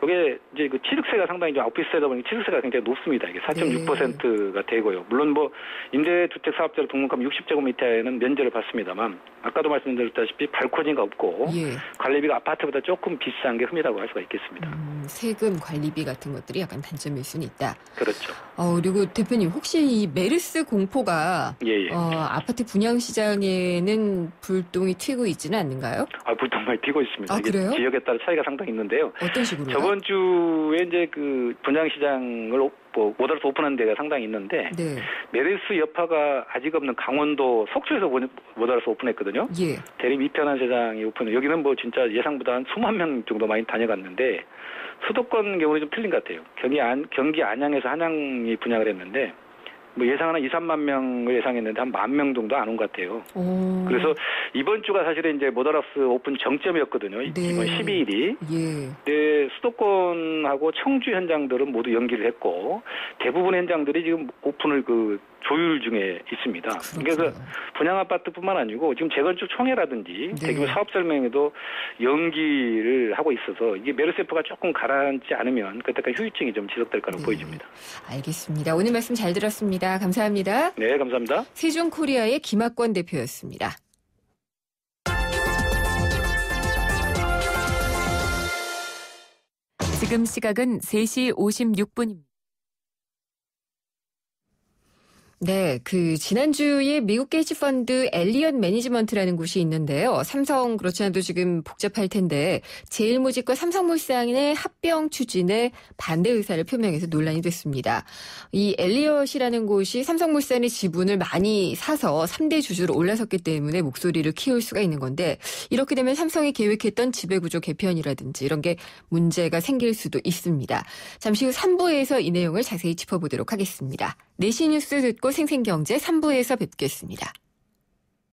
이게 이제 그 취득세가 상당히 좀 오피스세다 보니 취득세가 굉장히 높습니다. 이게 4.6%가 되고요. 물론 뭐 임대주택 사업자로 등록하면 60제곱 미터에는 면제를 받습니다만 아까도 말씀드렸다시피 발코니가 없고 관리비가 아파트보다 조금 비싼 게 흠이라고 할 수가 있겠습니다. 세금, 관리비 같은 것들이 약간 단점일 수는 있다. 그렇죠. 그리고 대표님 혹시 이 메르스 공포가 아파트 분양 시장에는 불똥이 튀고 있지는 않는가요? 불똥 많이 튀고 있습니다. 그래요? 지역에 따라 차이가 상당히 있는데요. 어떤 식으로요? 저번 주에 이제 그 분양 시장을 모달에서 오픈한 데가 상당히 있는데 메르스 여파가 아직 없는 강원도 속초에서 모달에서 오픈했거든요. 대림 이편한 시장이 오픈해. 여기는 뭐 진짜 예상보다 한 수만 명 정도 많이 다녀갔는데 수도권 경우는 좀 틀린 것 같아요. 경기 안양에서 한양이 분양을 했는데 뭐 예상은 한 2, 3만 명을 예상했는데 한 10,000명 정도 안 온 것 같아요. 그래서 이번 주가 사실은 이제 모달하우스 오픈 정점이었거든요. 이번 12일이. 수도권하고 청주 현장들은 모두 연기를 했고 대부분 현장들이 지금 오픈을 조율 중에 있습니다. 그래서 분양 아파트뿐만 아니고 지금 재건축 총회라든지 대규모 사업 설명회도 연기를 하고 있어서 이게 메르스가 조금 가라앉지 않으면 그때까지 후유증이 좀 지속될 거라고 보여집니다. 알겠습니다. 오늘 말씀 잘 들었습니다. 감사합니다. 네, 감사합니다. 세종코리아의 김학권 대표였습니다. 지금 시각은 3시 56분입니다. 네, 지난주에 미국 헤지펀드 엘리엇 매니지먼트라는 곳이 있는데요. 삼성 그렇지 않아도 지금 복잡할 텐데 제일모직과 삼성물산의 합병 추진에 반대 의사를 표명해서 논란이 됐습니다. 이 엘리엇이라는 곳이 삼성물산의 지분을 많이 사서 3대 주주로 올라섰기 때문에 목소리를 키울 수가 있는 건데 이렇게 되면 삼성이 계획했던 지배구조 개편이라든지 이런 게 문제가 생길 수도 있습니다. 잠시 후 3부에서 이 내용을 자세히 짚어보도록 하겠습니다. 내시 뉴스 듣고 생생경제 3부에서 뵙겠습니다.